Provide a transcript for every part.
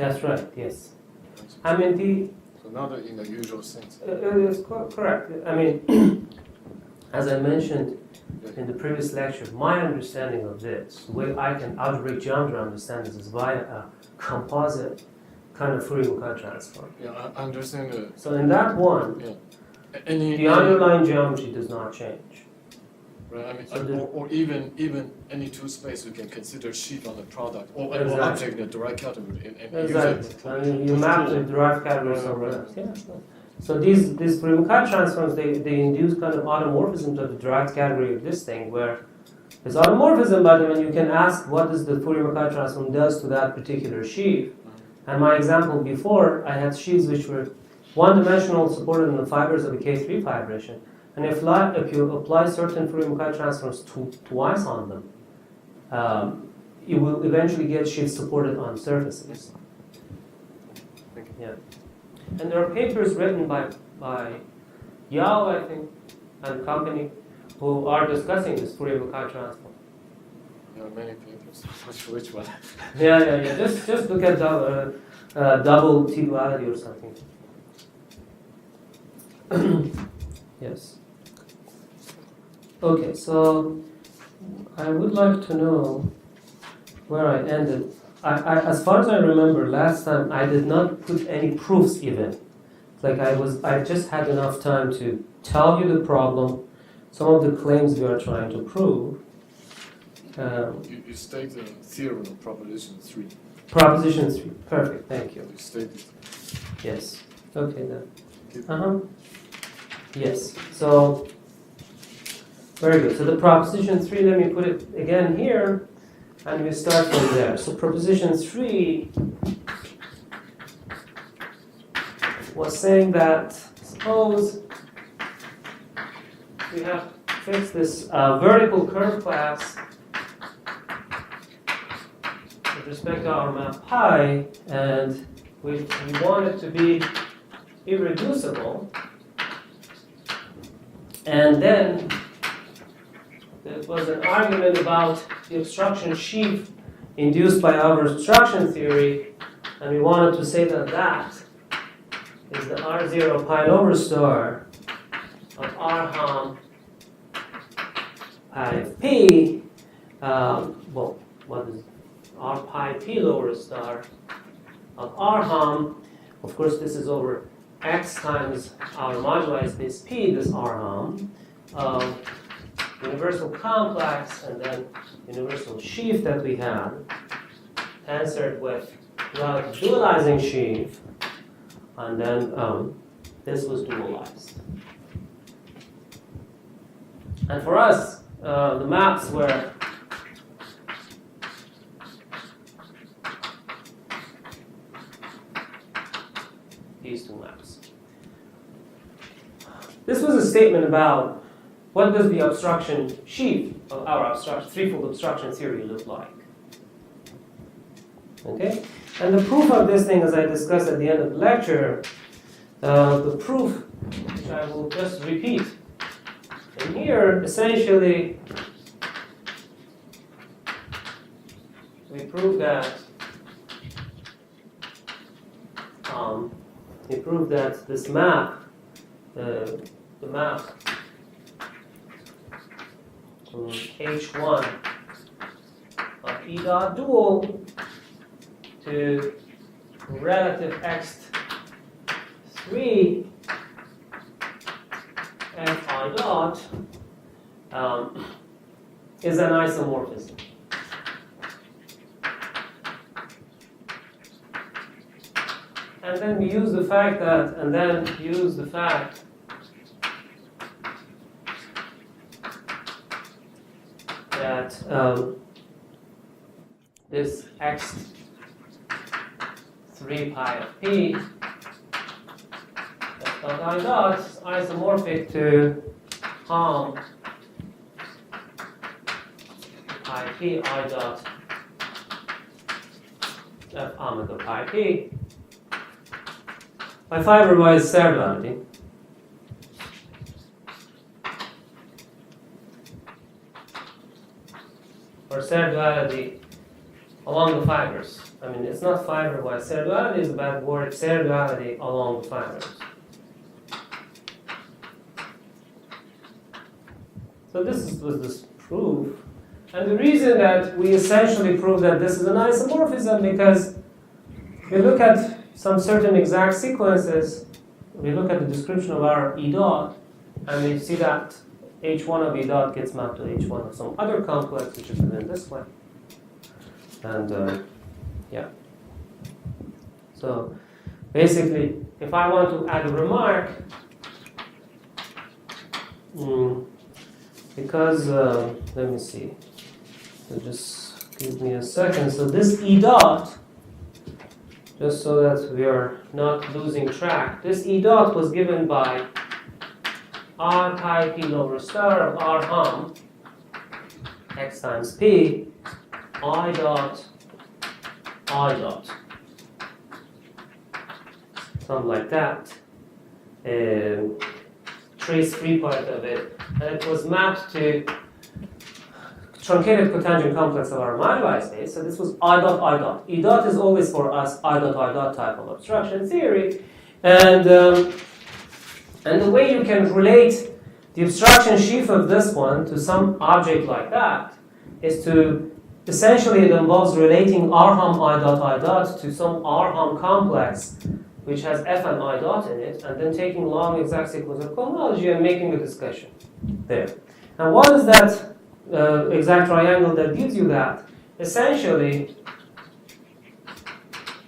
That's right, yes. I mean, so not in the usual sense. it's correct. I mean, as I mentioned in the previous lecture, my understanding of this, the way I can algebraic geometry understand this is via a composite kind of Fourier transform. Yeah, I understand the. So in that one, Yeah. The underlying geometry does not change. Right. I mean, So or even any two space you can consider sheaf on the product or an Exactly. object in the derived category and use Exactly. it. I mean, you map the derived category somewhere else. Yeah. So these Fourier transforms, they induce kind of automorphism to the derived category of this thing, where there's automorphism, but when you can ask what does the Fourier transform does to that particular sheaf. And my example before, I had sheaves which were one-dimensional, supported in the fibers of a K3 fibration. And if you apply certain Fourier transforms twice on them, you will eventually get sheaves supported on surfaces. Yeah. And there are papers written by Yao, I think, and company, who are discussing this Fourier transform. There are many papers. Which one? Yeah. Just look at double T-duality or something. Yes. Okay, so I would like to know where I ended. As far as I remember, last time I did not put any proofs even. Like I just had enough time to tell you the problem, some of the claims we are trying to prove. You state the theorem of proposition 3. Proposition 3, perfect, thank you. You stated. Yes, okay then. Yes, so, very good. So the proposition 3, let me put it again here, and we start from there. So proposition 3 was saying that, suppose we have fixed this vertical curve class with respect to our map pi, and we want it to be irreducible. And then there was an argument about the obstruction sheaf induced by our obstruction theory, and we wanted to say that that is the R0 pi lower star of R ham pi of p. Well, what is R pi p lower star of R ham? Of course, this is over x times our moduli is this p, this R ham, universal complex, and then universal sheaf that we had, answered with relative dualizing sheaf, and then this was dualized. And for us, the maps were these two maps. This was a statement about what does the obstruction sheaf of our threefold obstruction theory look like. Okay? And the proof of this thing, as I discussed at the end of the lecture, the proof, which I will just repeat. And here, essentially, we prove that this map, the map H1 of E dot dual to relative x3 f I dot is an isomorphism. And then we use the fact that, this x3 pi of p f dot I dot is isomorphic to ham pi p I dot f omega pi p by fiberwise servality. Or servality along the fibers. I mean, it's not fiberwise. Seriality is a bad word. Seriality along the fibers. So this was this proof. And the reason that we essentially prove that this is an isomorphism because we look at some certain exact sequences, we look at the description of our E dot, and we see that H1 of E dot gets mapped to H1 of some other complex, which is written this way. And yeah. So basically, if I want to add a remark, because, let me see, so just give me a second. So this E dot, just so that we are not losing track, this E dot was given by R pi p lower star of R hum x times p I dot I dot, something like that, trace free part of it, and it was mapped to truncated cotangent complex of our moduli space. So this was I dot I dot. E dot is always for us I dot type of abstraction theory, and the way you can relate the abstraction sheaf of this one to some object like that is to essentially it involves relating R hum I dot to some R hum complex which has f and I dot in it, and then taking long exact sequence of cohomology and making a discussion there. And what is that exact triangle that gives you that? Essentially,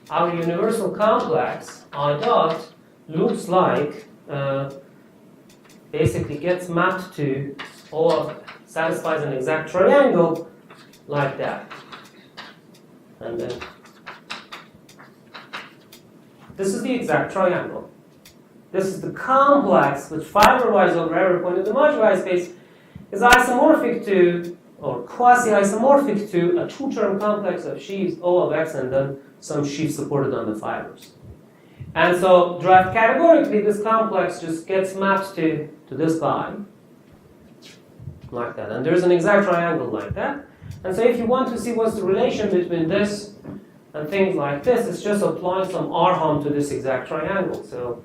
our universal complex I dot looks like basically gets mapped to or satisfies an exact triangle like that. And then this is the exact triangle. This is the complex which fiberwise over every point of the moduli space is isomorphic to, or quasi-isomorphic to, a two-term complex of sheaves O of x and then some sheaf supported on the fibers. And so, derived categorically, this complex just gets mapped to this guy, like that. And there's an exact triangle like that. And so if you want to see what's the relation between this and things like this, it's just applying some R hum to this exact triangle. So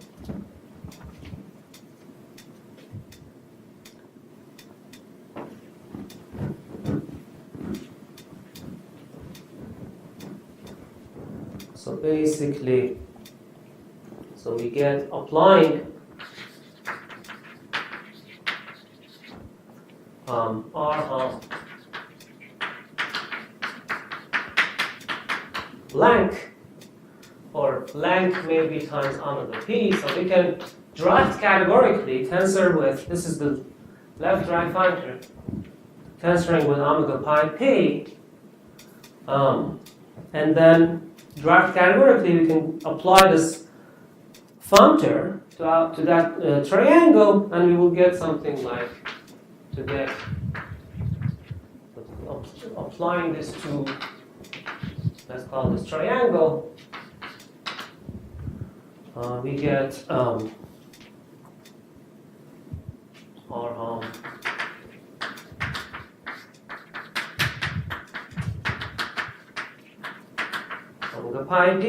basically, so we get applying R hum blank, or blank maybe times omega p. So we can draft categorically tensor with, this is the left drive functor, tensoring with omega pi p, and then draft categorically we can apply this functor to that triangle, and we will get something like, to get, applying this to, let's call this triangle, we get R hum omega pi p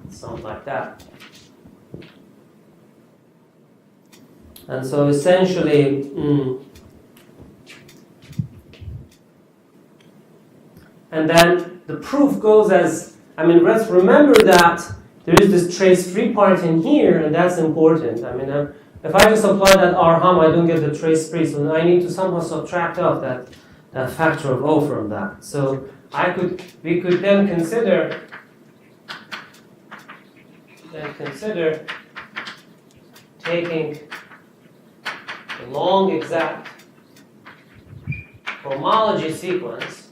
something like that. And so essentially, and then the proof goes as, I mean, let's remember that there is this trace free part in here, and that's important. I mean, if I just apply that R hum, I don't get the trace free, so I need to somehow subtract off that factor of O from that. So we could then consider taking the long exact homology sequence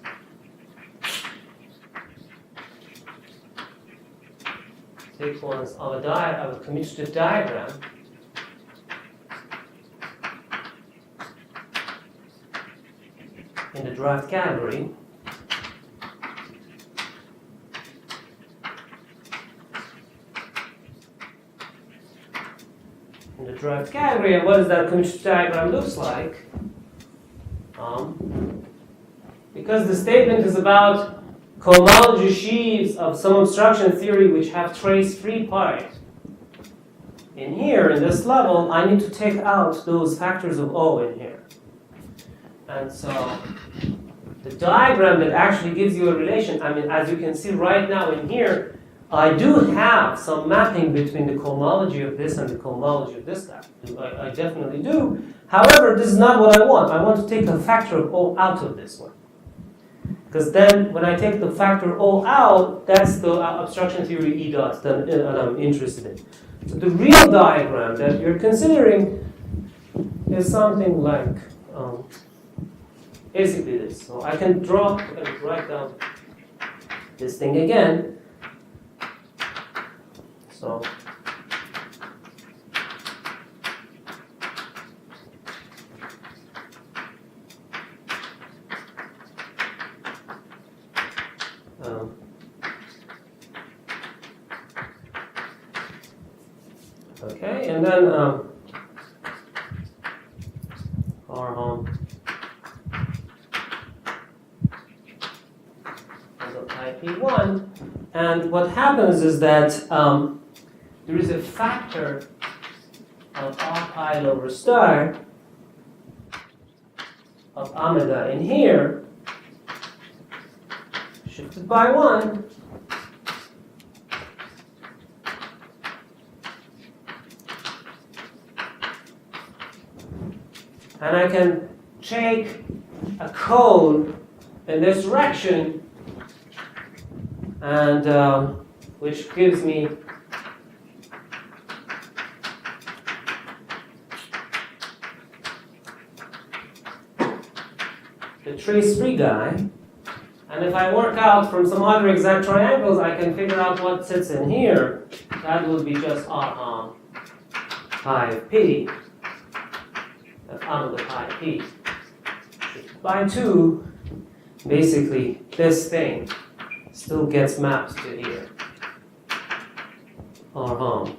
of a commutative diagram in the derived category, in the derived category. And what does that commutative diagram looks like? Because the statement is about cohomology sheaves of some obstruction theory which have trace-free part. In here, in this level, I need to take out those factors of O in here. And so the diagram that actually gives you a relation, I mean, as you can see right now in here, I do have some mapping between the cohomology of this and the cohomology of this guy. I definitely do. However, this is not what I want. I want to take a factor of O out of this one. Because then, when I take the factor O out, that's the obstruction theory E dot that I'm interested in. So the real diagram that you're considering is something like basically this. So I can write down this thing again. So okay, and then our home as a IP1, and what happens is that there is a factor of R pi over star of omega in here, shifted by 1. And I can take a cone in this direction, and which gives me the trace-free guy. And if I work out from some other exact triangles, I can figure out what sits in here. That would be just R pi of P. Omega pi P. By 2, basically, this thing still gets mapped to here. Or home.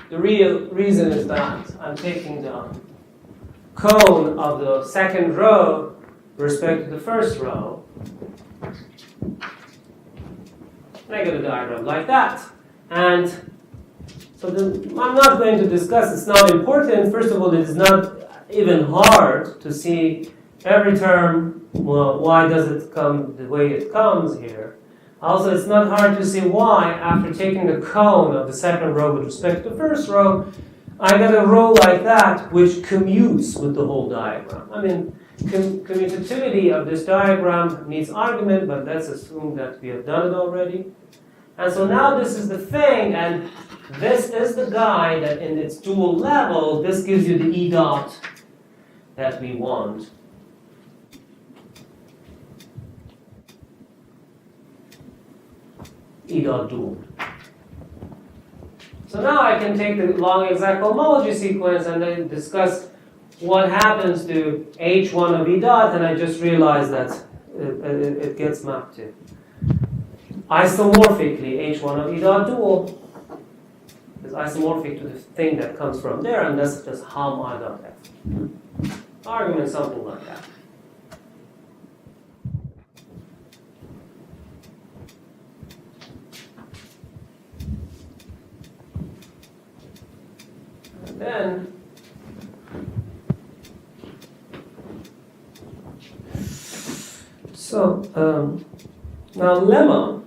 The real reason is that I'm taking the cone of the second row with respect to the first row. I get a diagram like that. And so I'm not going to discuss, it's not important. First of all, it is not even hard to see every term, well, why does it come the way it comes here. Also, it's not hard to see why, after taking the cone of the second row with respect to the first row, I get a row like that which commutes with the whole diagram. I mean, commutativity of this diagram needs argument, but let's assume that we have done it already. And so now this is the thing, and this is the guy that in its dual level, this gives you the E dot that we want. E dot dual. So now I can take the long exact cohomology sequence and then discuss what happens to H1 of E dot, and I just realized that it gets mapped to isomorphically H1 of E dot dual is isomorphic to the thing that comes from there, and that's just hom I dot F. Argument something like that. And then now lemma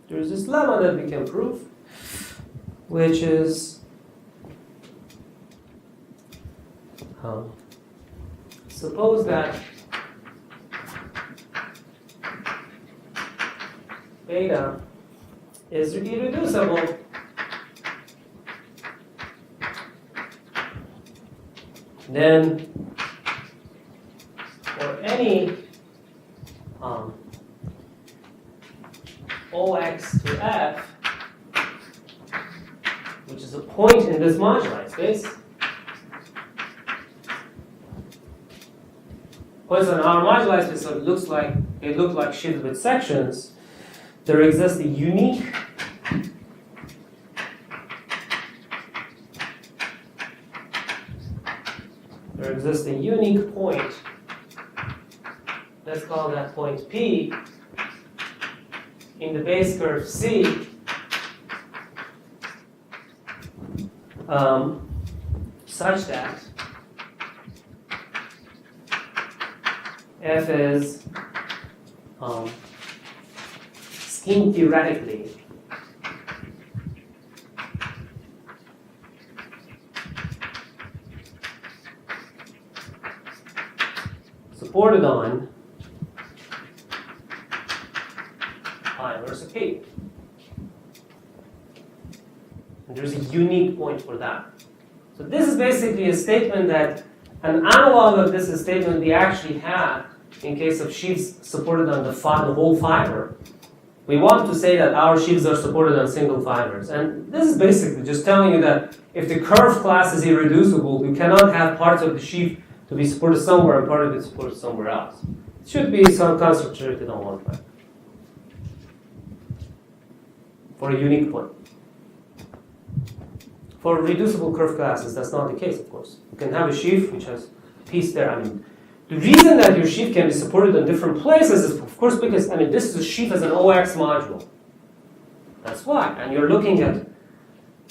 there's this lemma that we can prove, which is suppose that beta is irreducible then for any OX to F, which is a point in this moduli space, But on our moduli space, so it looked like sheaves with sections. There exists a unique point. Let's call that point P in the base curve C, such that F is scheme theoretically supported on I inverse of P. And there's a unique point for that. So this is basically a statement that an analog of this is a statement we actually have in case of sheaves supported on the whole fiber. We want to say that our sheaves are supported on single fibers. And this is basically just telling you that if the curve class is irreducible, you cannot have parts of the sheaf to be supported somewhere and part of it supported somewhere else. It should be some concentrated on one fiber. For a unique point. For reducible curve classes, that's not the case, of course. You can have a sheaf which has a piece there. I mean, the reason that your sheaf can be supported in different places is, of course, because, I mean, this is a sheaf as an OX module. That's why. And you're looking at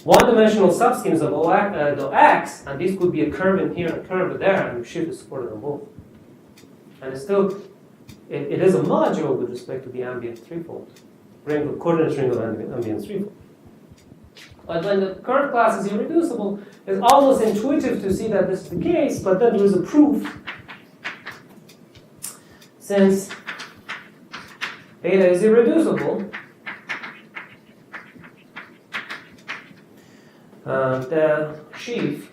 one-dimensional subschemes of the X, and these could be a curve in here and a curve there, and your sheaf is supported on both. And it's still, it is a module with respect to the ambient threefold. Coordinate ring of ambient threefold. But when the curve class is irreducible, it's almost intuitive to see that this is the case, but then there is a proof. Since beta is irreducible, the sheaf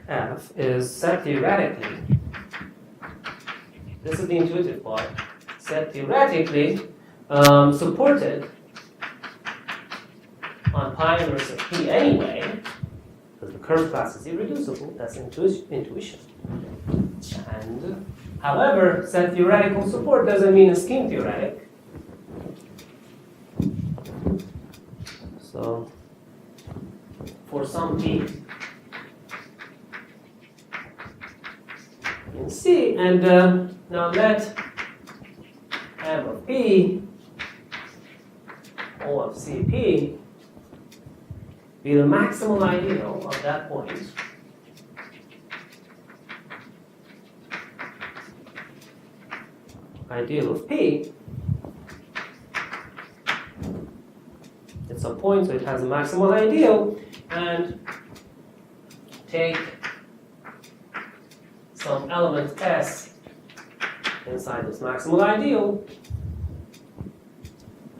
F is set theoretically, this is the intuitive part, set theoretically supported on pi inverse of P anyway, because the curve class is irreducible, that's intuition. And, however, set theoretical support doesn't mean a scheme theoretic. So, for some P in C, and now let M of P, O of CP, be the maximal ideal of that point. Ideal of P. It's a point, so it has a maximal ideal, and take some element S inside this maximal ideal,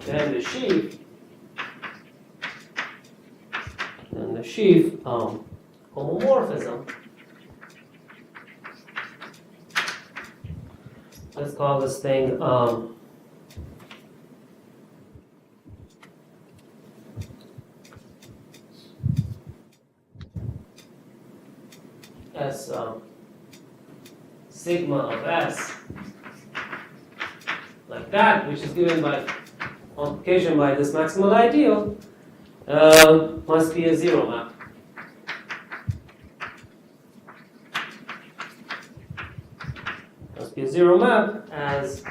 then the sheaf, homomorphism. Let's call this thing S sigma of S, like that, which is given by multiplication by this maximal ideal, must be a zero map. Must be a zero map as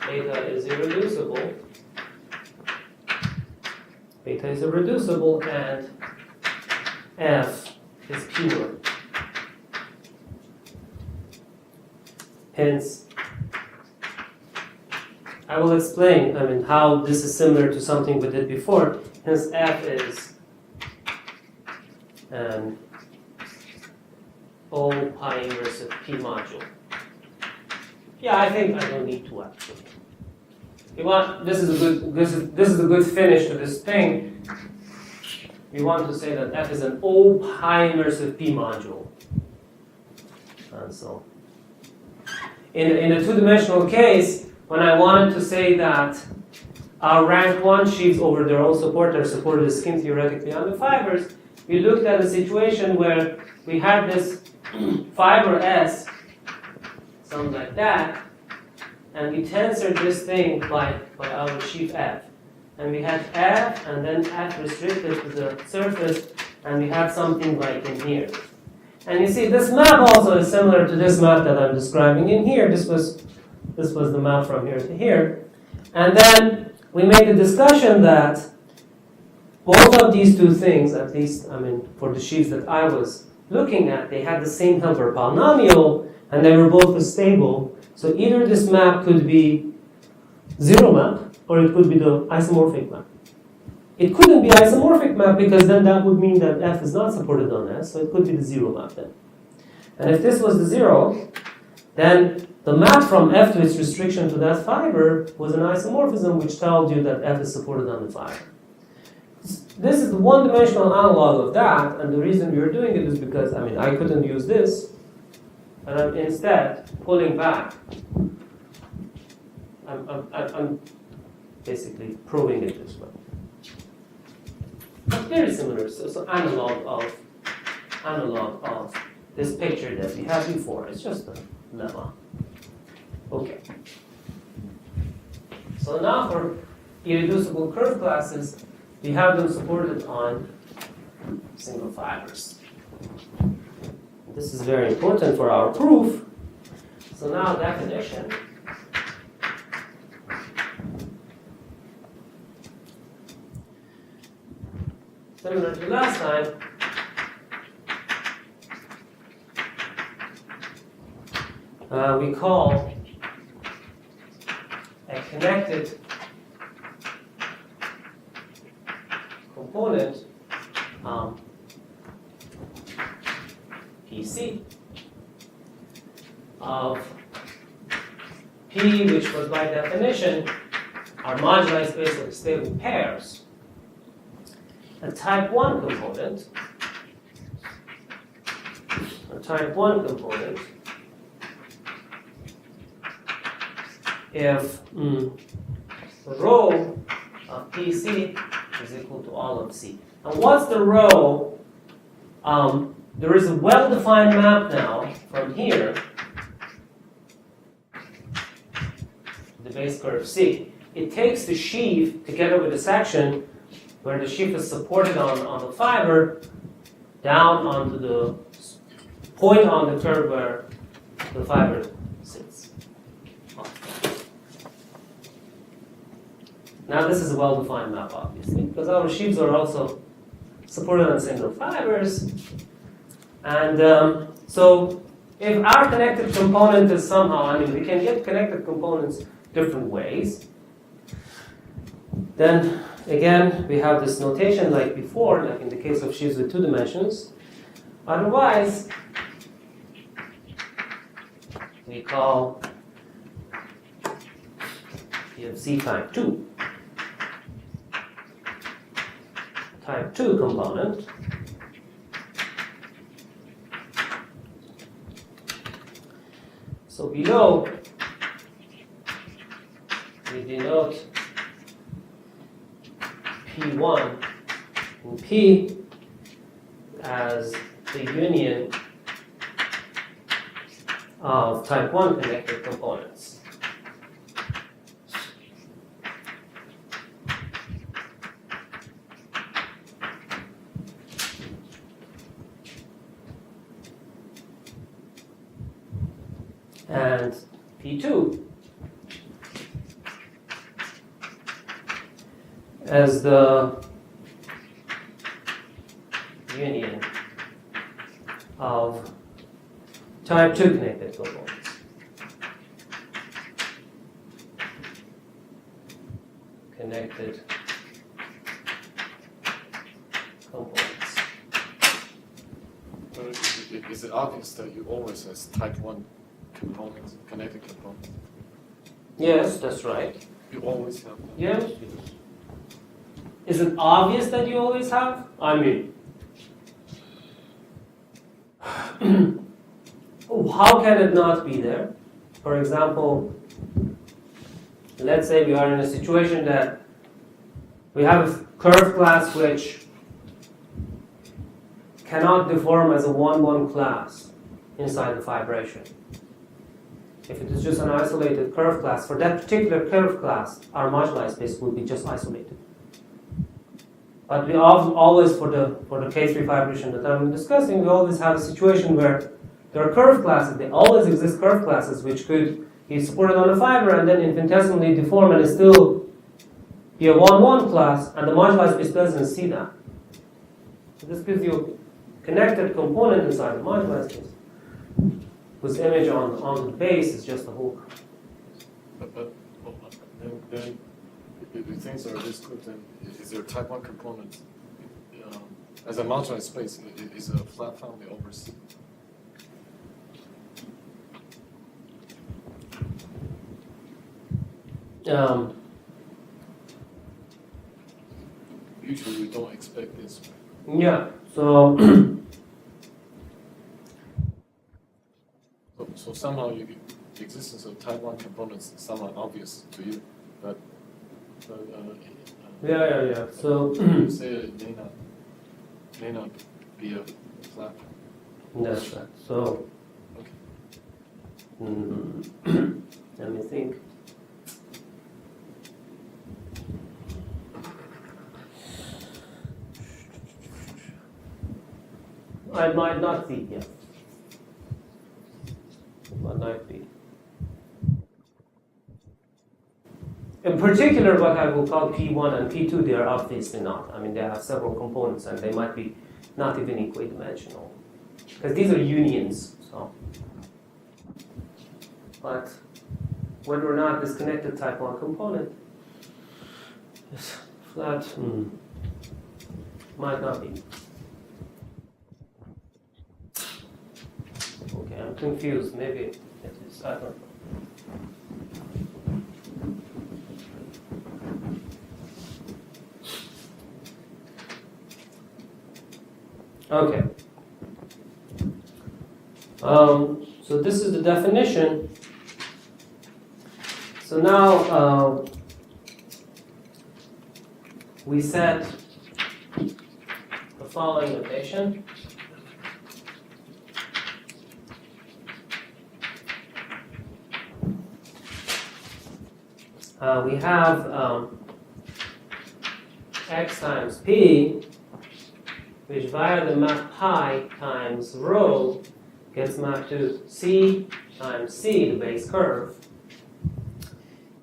beta is irreducible. Beta is irreducible and F is pure. Hence, I will explain, how this is similar to something we did before. Hence, F is an O pi inverse of P module. Yeah, I think I don't need to actually. This is a good finish to this thing. We want to say that F is an O pi inverse of P module. And so, in a two-dimensional case, when I wanted to say that our rank 1 sheaves over their own support are supported as scheme theoretically on the fibers, we looked at a situation where we had this fiber S, something like that, and we tensor this thing by our sheaf F. And we had F, and then F restricted to the surface, and we have something like in here. And you see, this map also is similar to this map that I'm describing in here. This was the map from here to here. And then we made a discussion that both of these two things, at least, I mean, for the sheaves that I was looking at, they had the same Hilbert polynomial, and they were both stable. So either this map could be zero map, or it could be the isomorphic map. It couldn't be isomorphic map because then that would mean that F is not supported on S, so it could be the zero map then. And if this was the zero, then the map from F to its restriction to that fiber was an isomorphism which told you that F is supported on the fiber. This is the one-dimensional analog of that, and the reason we are doing it is because, I mean, I couldn't use this, and I'm instead pulling back. I'm basically proving it this way. But very similar, so analog of this picture that we had before. It's just a lemma. Okay. So now for irreducible curve classes, we have them supported on single fibers. This is very important for our proof. So now definition. Similar to last time, we call a connected component PC of P, which was by definition our moduli space of stable pairs, a type 1 component, if the rho of PC is equal to all of C. And what's the rho? There is a well-defined map now from here, the base curve C. It takes the sheaf together with the section where the sheaf is supported on the fiber down onto the point on the curve where the fiber sits. Now this is a well-defined map, obviously, because our sheaves are also supported on single fibers. And so if our connected component is somehow, I mean, we can get connected components different ways. Then again, we have this notation like before, like in the case of sheaves with 2 dimensions. Otherwise, we call C type 2. Type 2 component. So below, we denote P1 and P as the union of type 1 connected components. And P2 as the union of type 2 connected components. Connected components. Is it obvious that you always have type 1 components, connected components? Yes, that's right. You always have. Yes. Is it obvious that you always have? I mean, how can it not be there? For example, let's say we are in a situation that we have a curve class which cannot deform as a 1-1 class. inside the fibration. If it is just an isolated curve class, for that particular curve class, our moduli space will be just isolated. But we always, for the K3 fibration that I'm discussing, we always have a situation where there are curve classes. They always exist curve classes which could be supported on a fiber and then infinitesimally deform and still be a 1-1 class, and the moduli space doesn't see that. So this gives you a connected component inside the moduli space, whose image on the base is just a hook. But then if things are this good, then is there a type 1 component as a moduli space? Is a flat family over C? Usually we don't expect this. Yeah, so so somehow the existence of type 1 components is somewhat obvious to you, but yeah. So you say it may not be a flat. that's right. So Okay. let me think. I might not be, yeah. Might not be. In particular, what I will call P1 and P2, they are obviously not. I mean, they have several components and they might be not even equidimensional. Because these are unions, so. But whether or not this connected type 1 component is flat, might not be. Okay, I'm confused. Maybe it is, I don't know. Okay. So this is the definition. So now we set the following notation. We have x times p, which via the map pi times rho gets mapped to c times c, the base curve.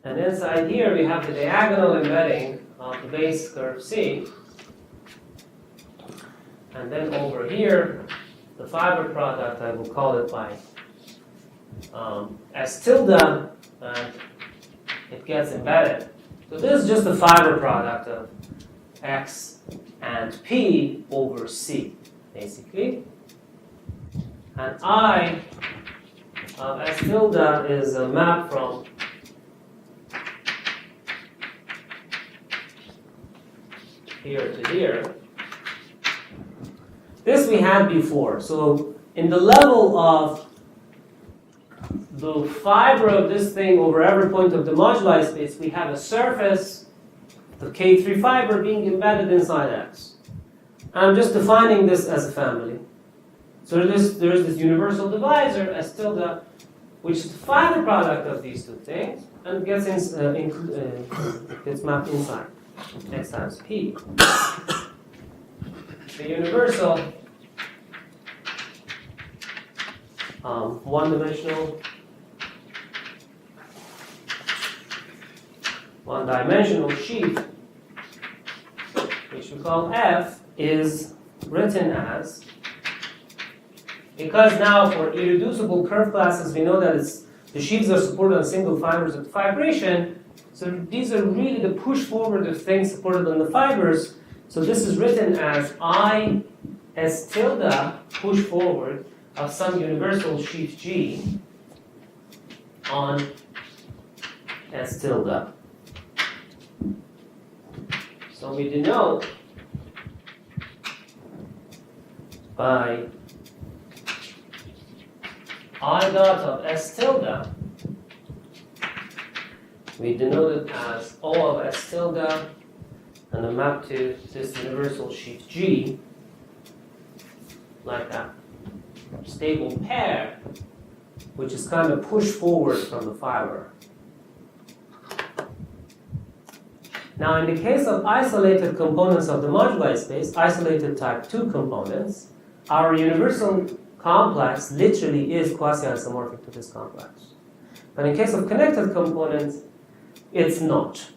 And inside here we have the diagonal embedding of the base curve c. And then over here, the fiber product, I will call it by S tilde, and it gets embedded. So this is just the fiber product of x and p over c, basically. And I of S tilde is a map from here to here. This we had before. So in the level of the fiber of this thing over every point of the moduli space, we have a surface, the K3 fiber being embedded inside X. I'm just defining this as a family. So there is this universal divisor, S tilde, which is the fiber product of these two things, and gets mapped inside X times P. The universal one-dimensional sheet, which we call F, is written as, because now for irreducible curve classes we know that the sheaves are supported on single fibers of fibration, so these are really the push forward of things supported on the fibers. So this is written as I S tilde push forward of some universal sheaf G on S tilde. So we denote by I dot of S tilde, we denote it as O of S tilde and a map to this universal sheaf G, like that. stable pair, which is kind of pushed forward from the fiber. Now, in the case of isolated components of the moduli space, isolated type 2 components, our universal complex literally is quasi-isomorphic to this complex. But in case of connected components, it's not.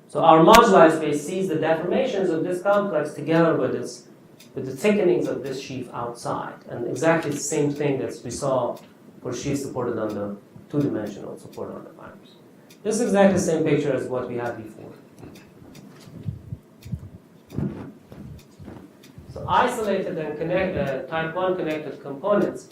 So our moduli space sees the deformations of this complex together with the thickenings of this sheaf outside. And exactly the same thing that we saw for sheaves supported on the two-dimensional support on the fibers. This is exactly the same picture as what we had before. So isolated and type 1 connected components.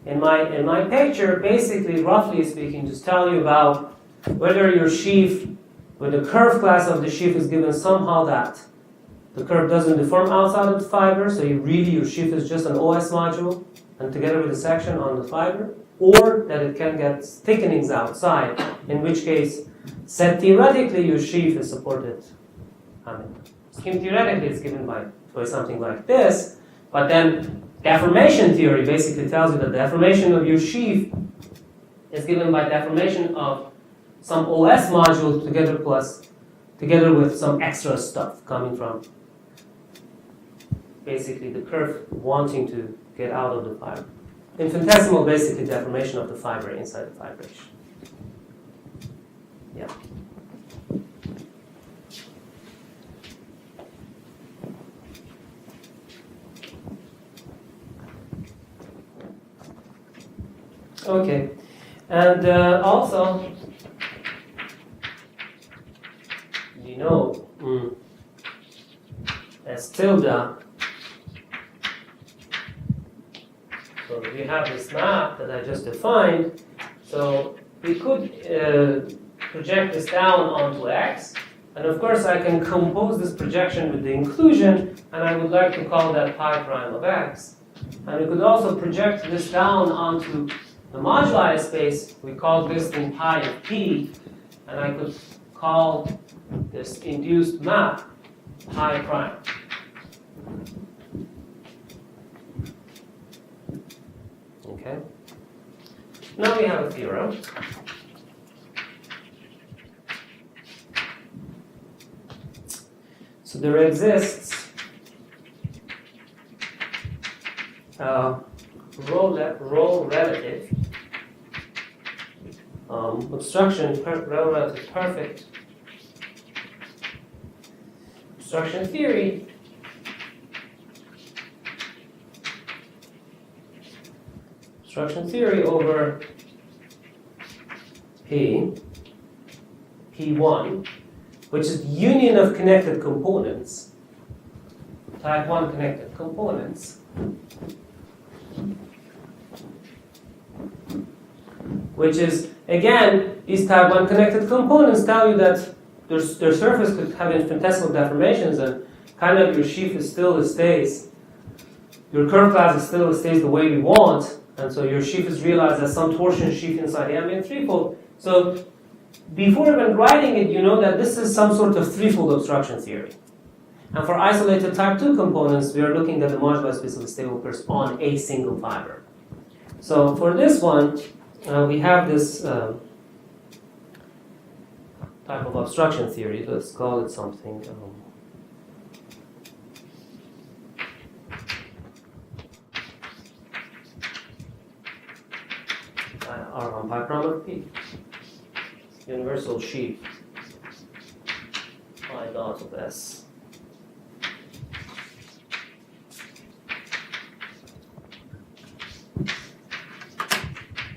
In my picture, basically, roughly speaking, just tell you about whether your sheaf, with the curve class of the sheaf is given somehow that the curve doesn't deform outside of the fiber, so your sheaf is just an OS module, and together with the section on the fiber, or that it can get thickenings outside, in which case, said theoretically, your sheaf is supported. Scheme theoretically is given by something like this, but then deformation theory basically tells you that the deformation of your sheaf is given by deformation of some OS module together with some extra stuff coming from basically the curve wanting to get out of the fiber. Infinitesimal, basically, deformation of the fiber inside the fibration. Yeah. Okay, and also, as tilde. So we have this map that I just defined. So we could project this down onto X. And of course, I can compose this projection with the inclusion, and I would like to call that pi prime of X. And we could also project this down onto the moduli space. We call this thing pi of P, and I could call this induced map pi prime. Okay. Now we have a theorem. So there exists rho relative obstruction relative perfect obstruction theory over P1, which is the union of connected components, type 1 connected components, which is, again, these type 1 connected components tell you that their surface could have infinitesimal deformations, and kind of your sheaf stays, your curve class stays the way we want, and so your sheaf is realized as some torsion sheaf inside the ambient threefold. So before even writing it, you know that this is some sort of threefold obstruction theory. And for isolated type 2 components, we are looking at the moduli space of the stable curves on a single fiber. So for this one, we have this type of obstruction theory. Let's call it something. Artan pi prime of P. Universal sheaf I dot of S.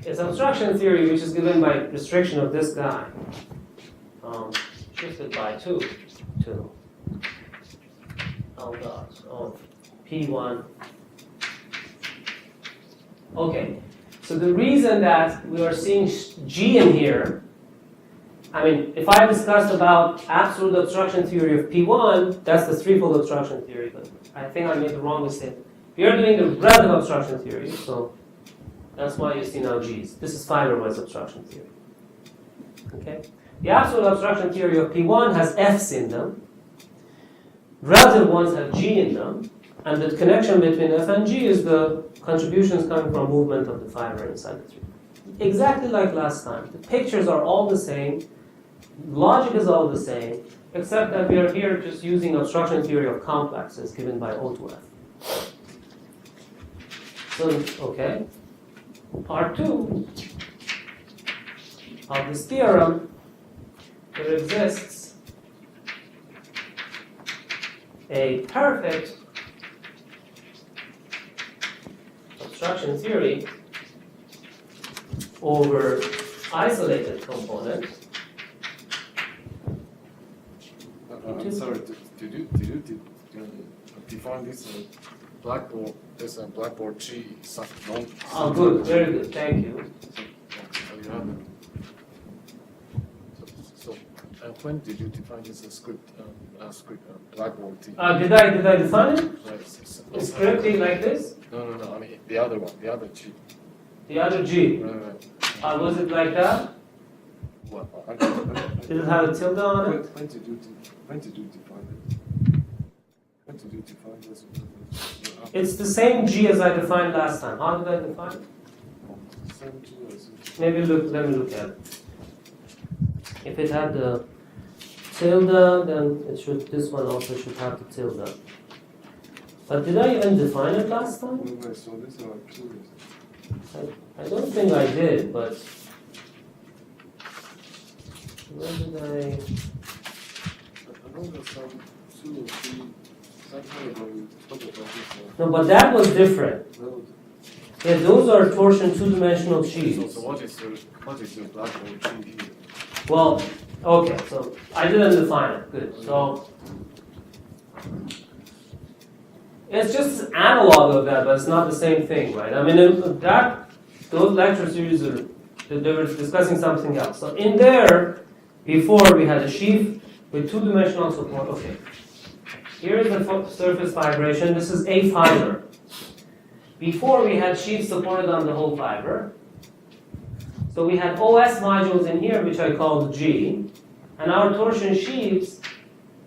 It's obstruction theory, which is given by restriction of this guy, shifted by 2 to L dot of P1. Okay, so the reason that we are seeing G in here, I mean, if I discussed about absolute obstruction theory of P1, that's the threefold obstruction theory, but I think I made the wrong mistake. We are doing the relative obstruction theory, so that's why you see now G's. This is fiberwise obstruction theory. Okay? The absolute obstruction theory of P1 has F's in them. Relative ones have G in them. And the connection between F and G is the contributions coming from movement of the fiber inside the tree. Exactly like last time. The pictures are all the same, logic is all the same, except that we are here just using obstruction theory of complexes given by O2F. So, okay. Part 2 of this theorem, there exists a perfect obstruction theory over isolated component. I'm sorry, did you define this blackboard, this blackboard G non? Oh, good, very good, thank you. So you have it. So when did you define this script blackboard T? Did I define it? Right, It's scripting like this? No, I mean the other one, the other G. The other G. Right. Was it like that? What? Did it have a tilde on it? When did you define it? When did you define this? It's the same G as I defined last time. How did I define it? Same G as Maybe let me look at it. If it had the tilde, then it should. This one also should have the tilde. But did I even define it last time? Wait, so these are curious. I don't think I did, but where did I? know there's some 2 or 3 something ago we talked about this. No, but that was different. Yeah, those are torsion two-dimensional sheets. So what is your blackboard G here? Well, okay, so I didn't define it. Good. So it's just an analog of that, but it's not the same thing, right? I mean, those lecture series they were discussing something else. So in there, before we had a sheaf with two-dimensional support. Okay, here is the surface fibration. This is a fiber. Before we had sheaves supported on the whole fiber. So we had OS modules in here, which I called G, and our torsion sheaves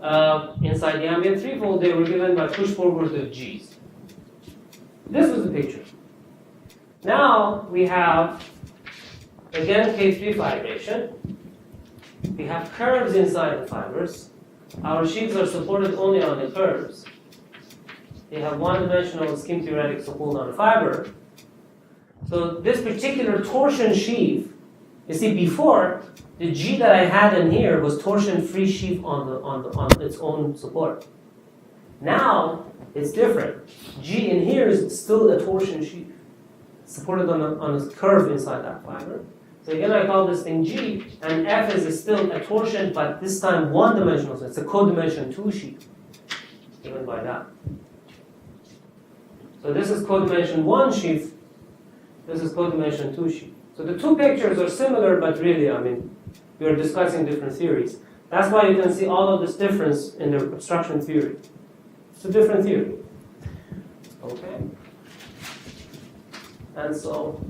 inside the ambient threefold, they were given by push forward of G's. This was the picture. Now we have, again, K3 fibration. We have curves inside the fibers. Our sheaves are supported only on the curves. They have one-dimensional scheme theoretic support on the fiber. So this particular torsion sheaf, you see, before the G that I had in here was torsion-free sheaf on its own support. Now it's different. G in here is still a torsion sheaf, supported on a curve inside that fiber. So again, I call this thing G, and F is still a torsion, but this time one-dimensional. So it's a codimension 2 sheaf, given by that. So this is codimension 1 sheaf. This is codimension 2 sheaf. So the two pictures are similar, but really, I mean, we are discussing different theories. That's why you can see all of this difference in the obstruction theory. It's a different theory. Okay? And so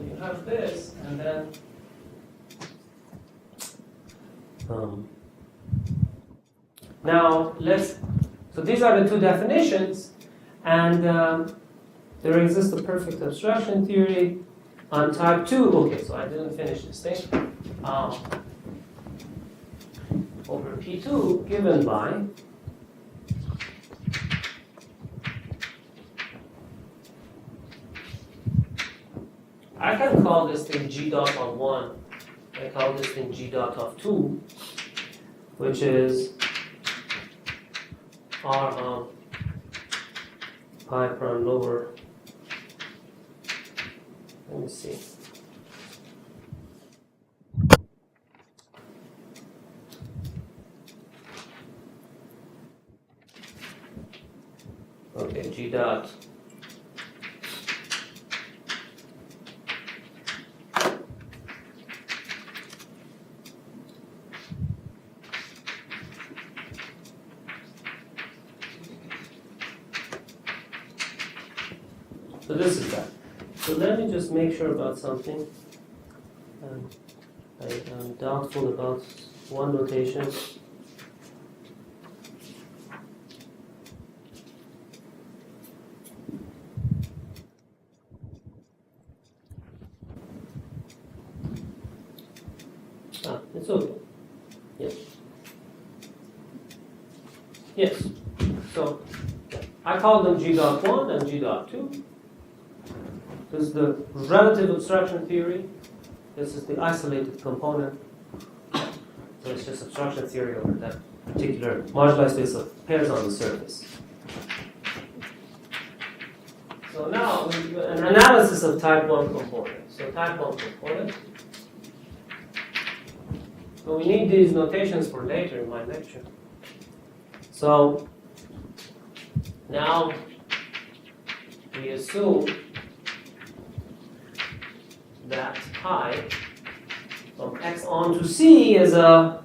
you have this, and then now so these are the two definitions, and there exists a perfect obstruction theory on type 2. Okay, so I didn't finish this thing. Over P2 given by I can call this thing G dot of 1. I call this thing G dot of 2, which is R pi prime lower. Let me see. Okay, G dot. So this is that. So let me just make sure about something. I am doubtful about one notation. It's okay. Yes. Yes. So I call them G dot 1 and G dot 2. This is the relative obstruction theory. This is the isolated component. So it's just obstruction theory over that particular moduli space of pairs on the surface. So now we do an analysis of type 1 component. So type 1 component. So we need these notations for later in my lecture. So now we assume that pi from x on to c is a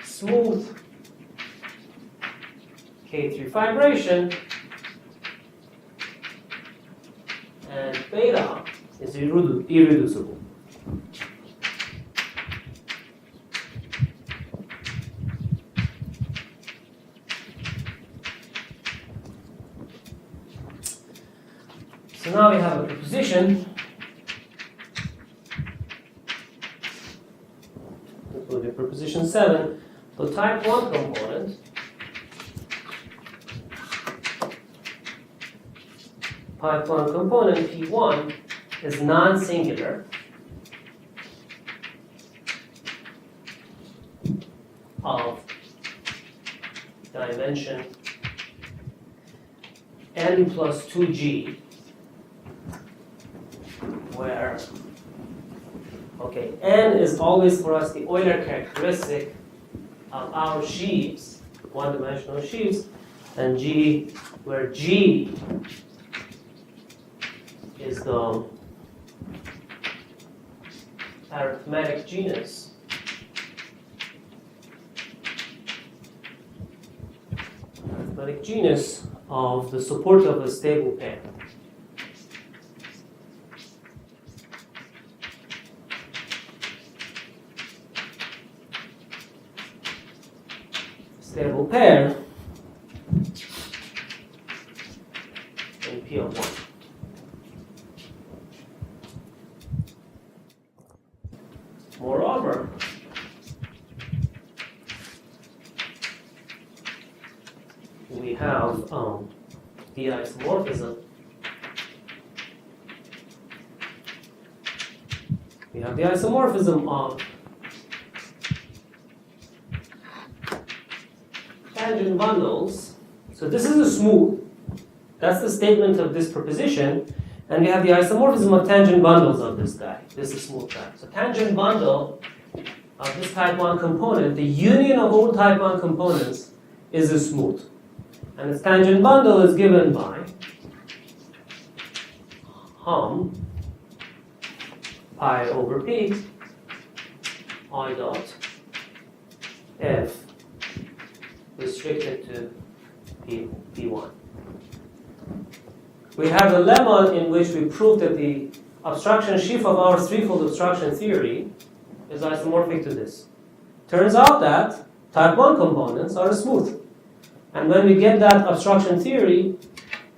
smooth K3 fibration, and beta is irreducible. So now we have a proposition. This will be proposition 7. So type 1 component, type 1 component P1 is non-singular of dimension n plus 2g, where, okay, n is always for us the Euler characteristic of our sheaves, one-dimensional sheaves, and g, where g is the arithmetic genus of the support of a stable pair. Stable pair in P of 1. Moreover, we have the isomorphism. We have the isomorphism of tangent bundles. So this is a smooth. That's the statement of this proposition. And we have the isomorphism of tangent bundles of this guy. This is smooth guy. So tangent bundle of this type 1 component, the union of all type 1 components is a smooth. And its tangent bundle is given by hum pi over p I dot f restricted to P1. We have a lemma in which we prove that the obstruction sheaf of our threefold obstruction theory is isomorphic to this. Turns out that type 1 components are smooth. And when we get that obstruction theory,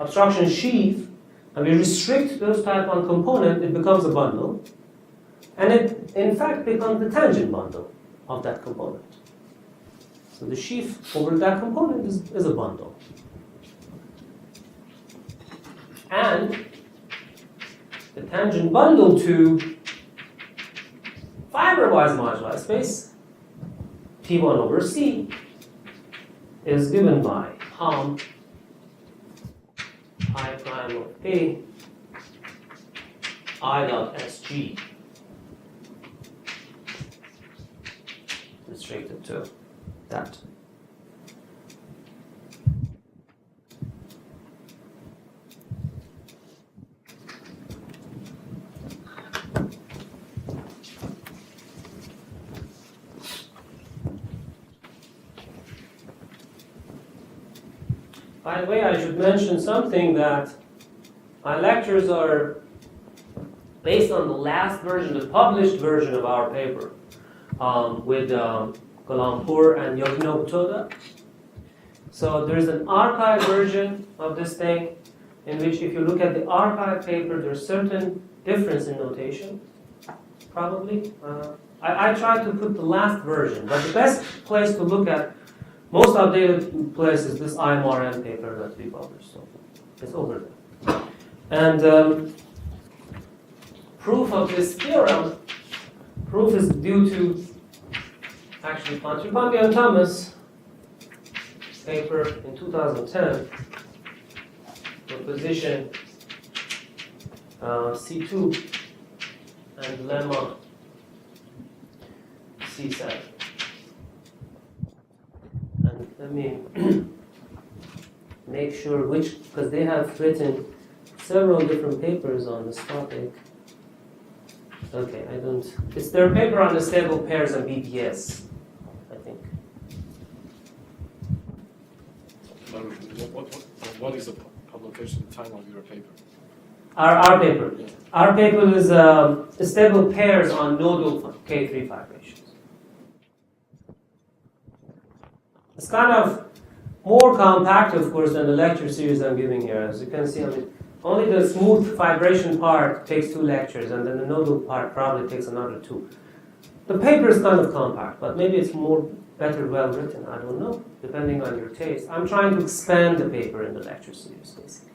obstruction sheaf, and we restrict those type 1 component, it becomes a bundle. And it, in fact, becomes the tangent bundle of that component. So the sheaf over that component is a bundle. And the tangent bundle to fiberwise moduli space, P1 over C, is given by hum I prime of P I dot SG restricted to that. By the way, I should mention something, that my lectures are based on the last version, the published version of our paper. with Golampur and Yogino-Butoda. So there's an archive version of this thing in which if you look at the archive paper, there's certain difference in notation, probably. I tried to put the last version, but the best place to look at, most updated place is this IMRM paper that we published. So it's over there. And proof of this theorem, proof is due to actually Pandharipande-Thomas paper in 2010, proposition C2 and lemma C7. And let me make sure which, because they have written several different papers on this topic. Okay, I don't. It's their paper on the stable pairs and BPS, I think. What is the publication time of your paper? Our paper. Yeah. Our paper is stable pairs on nodal K3 fibrations. It's kind of more compact, of course, than the lecture series I'm giving here. As you can see, I mean, only the smooth fibration part takes 2 lectures, and then the nodal part probably takes another 2. The paper is kind of compact, but maybe it's better well written. I don't know, depending on your taste. I'm trying to expand the paper in the lecture series, basically.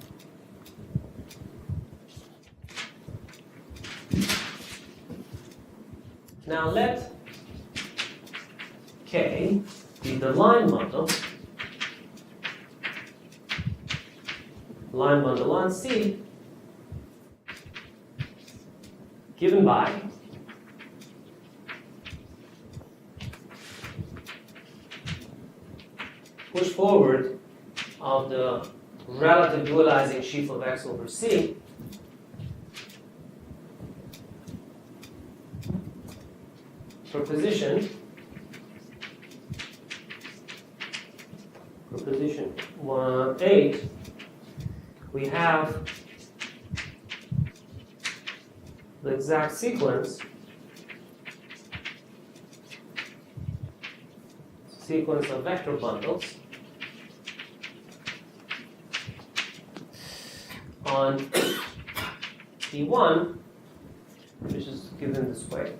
Now let K be the line bundle on C given by push forward of the relative dualizing sheaf of X over C proposition 8, we have the exact sequence of vector bundles on P1, which is given this way.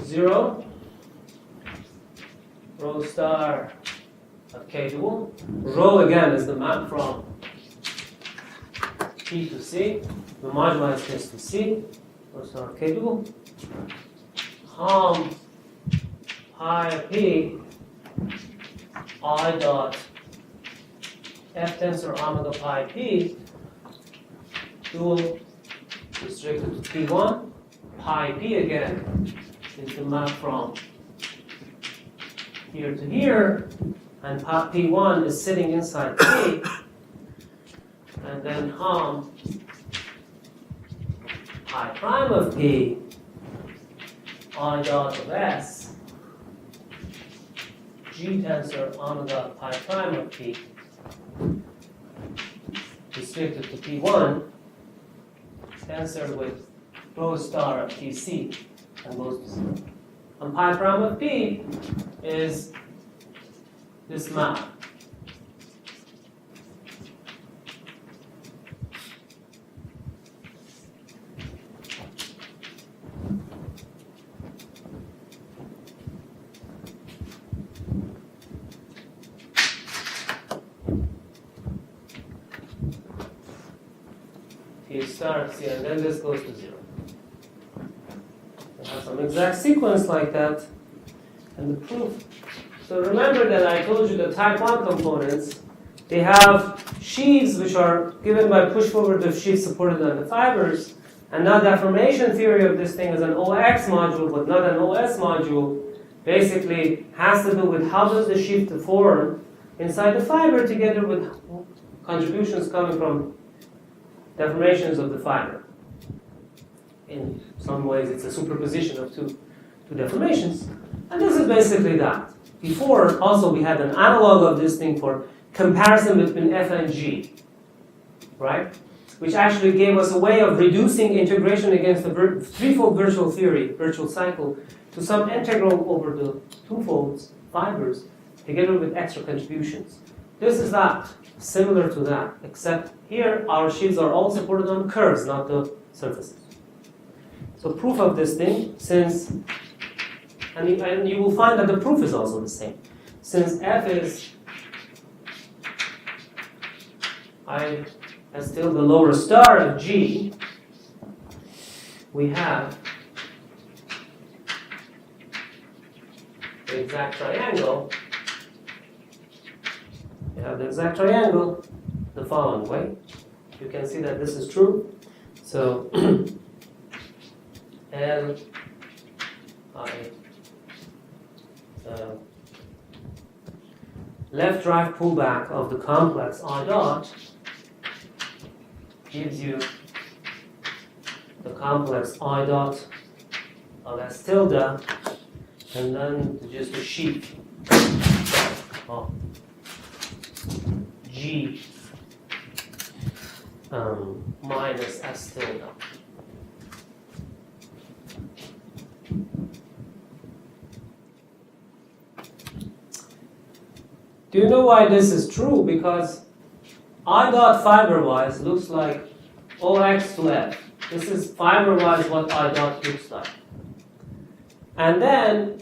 Zero, rho star of K dual. Rho again is the map from P to C. The moduli is to C. Rho star of K dual. Pi P I dot F tensor omega pi P dual restricted to P1. Pi P again is the map from here to here, and P1 is sitting inside P, and then pi prime of P, I dot of S, G tensor omega pi prime of P, restricted to P1, tensor with rho star of TC, and goes to 0. And pi prime of P is this map. T starts here, and then this goes to 0. It has some exact sequence like that, and the proof. So remember that I told you the type 1 components, they have sheaves which are given by push forward of sheaves supported on the fibers, and now the deformation theory of this thing is an OX module but not an OS module, basically has to do with how does the sheaf deform inside the fiber together with contributions coming from deformations of the fiber. In some ways it's a superposition of two to deformations. And this is basically that. Before, also, we had an analog of this thing for comparison between f and g, right? Which actually gave us a way of reducing integration against the threefold virtual theory, virtual cycle, to some integral over the twofolds, fibers, together with extra contributions. This is that, similar to that, except here our sheaves are all supported on curves, not the surfaces. So proof of this thing, since, and you will find that the proof is also the same. Since f is as still the lower star of G, we have the exact triangle. We have the exact triangle the following way. You can see that this is true. So L I left drive pullback of the complex I dot gives you the complex I dot of S tilde, and then just a sheaf of G minus S tilde. Do you know why this is true? Because I dot fiberwise looks like OX to F. This is fiberwise what I dot looks like. And then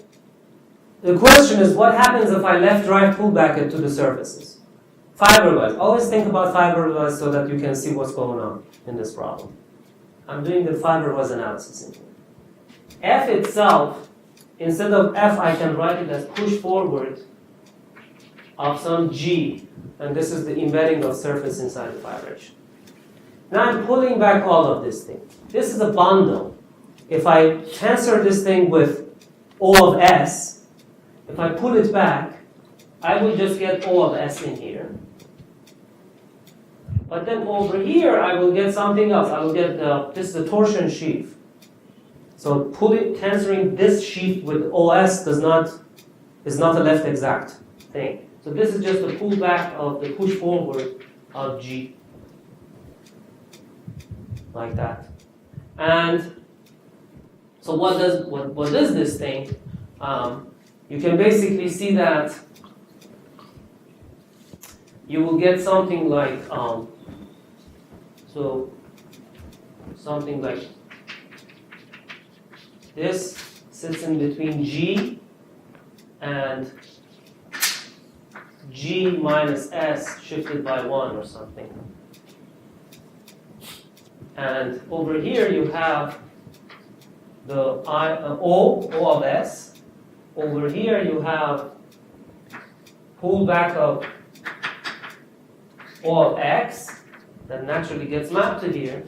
the question is, what happens if I left drive pullback it to the surfaces? Fiberwise. Always think about fiberwise so that you can see what's going on in this problem. I'm doing the fiberwise analysis in here. F itself, instead of F, I can write it as push forward of some G, and this is the embedding of surface inside the fibration. Now I'm pulling back all of this thing. This is a bundle. If I tensor this thing with O of S, if I pull it back, I will just get O of S in here. But then over here, I will get something else. I will get this is the torsion sheaf. So tensoring this sheaf with OS is not a left exact thing. So this is just the pullback of the push forward of G. Like that. And so what is this thing? You can basically see that you will get something like something like this sits in between G and G minus S shifted by 1 or something. And over here you have the O of S. Over here you have pullback of O of X that naturally gets mapped to here.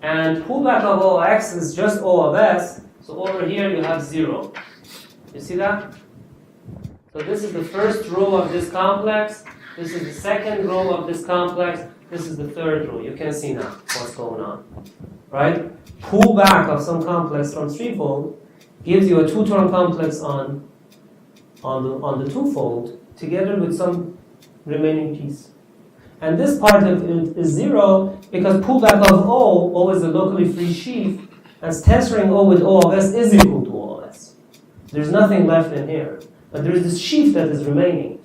And pullback of O of X is just O of S. So over here you have 0. You see that? So this is the first row of this complex. This is the second row of this complex. This is the third row. You can see now what's going on. Right? Pullback of some complex from threefold gives you a two-term complex on the twofold together with some remaining piece. And this part of it is 0 because pullback of O is a locally free sheaf, and tensoring O with O of S is equal to O of S. There's nothing left in here. But there is this sheaf that is remaining.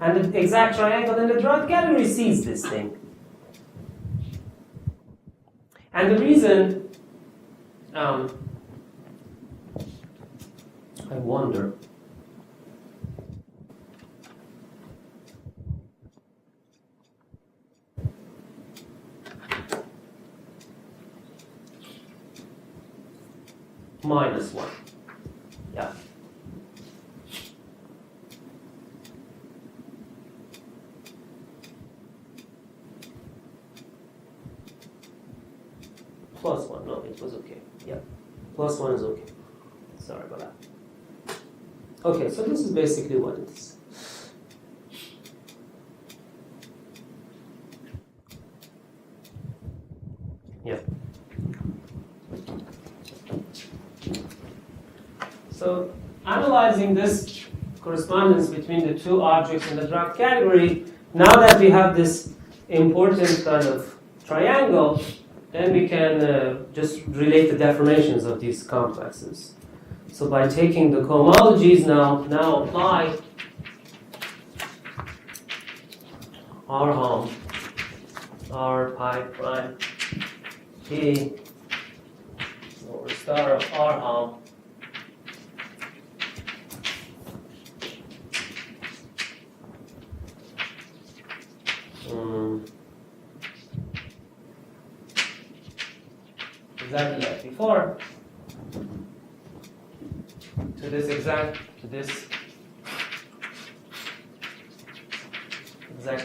And the exact triangle in the derived category sees this thing. And the reason, I wonder, minus 1. Yeah. Plus 1, no, it was okay. Yeah, plus 1 is okay. Sorry about that. Okay, so this is basically what it is. Yeah. So analyzing this correspondence between the two objects in the draft category, now that we have this important kind of triangle, then we can just relate the deformations of these complexes. So by taking the cohomologies now apply R home, R pi prime P over star of R home exactly like before to this exact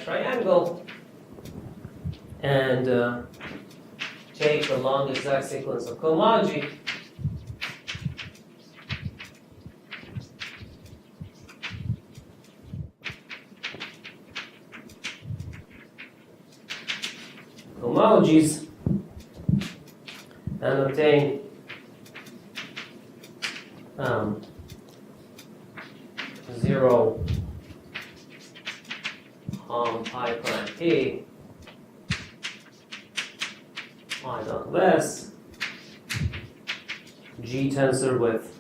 triangle, and take the long exact sequence of cohomology and obtain zero pi prime P I dot less G tensor with